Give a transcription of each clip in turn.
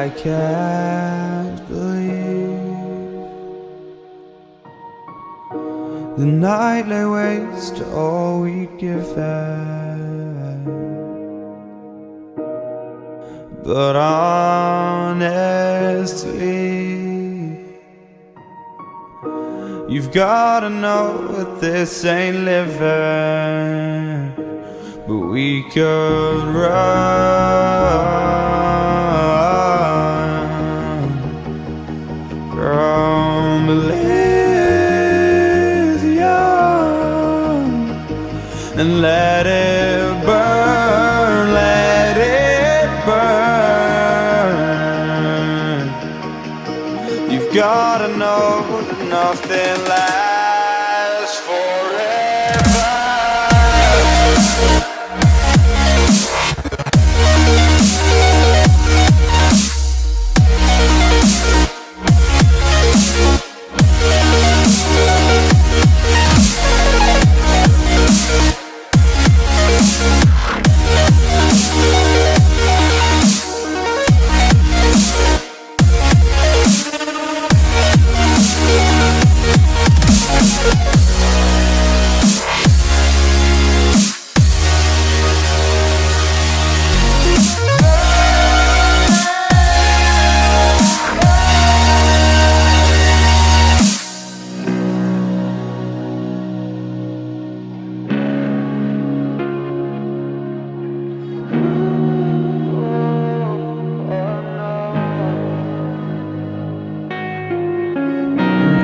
I can't believe the night lay waste to all we'd given. But honestly, you've gotta know that this ain't living. But we could run from Elysium and let it burn, let it burn. You've gotta know that nothing lasts forever.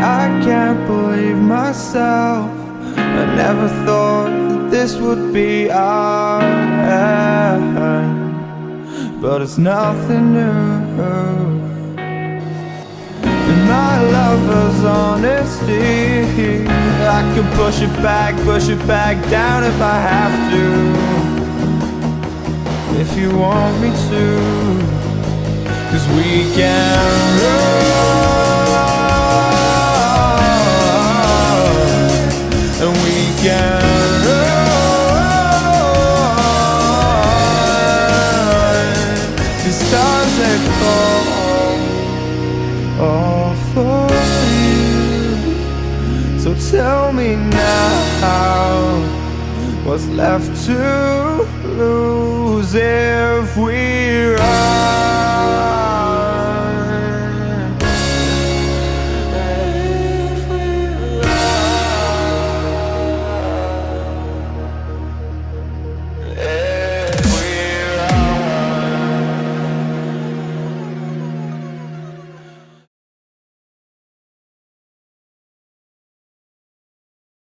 I can't believe myself. I never thought that this would be our end, but it's nothing new. And my lover's honesty, I can push it back down if I have to. If you want me to, 'cause we can run. And we can run. The stars they fall all for you. So tell me now, what's left to lose if we run?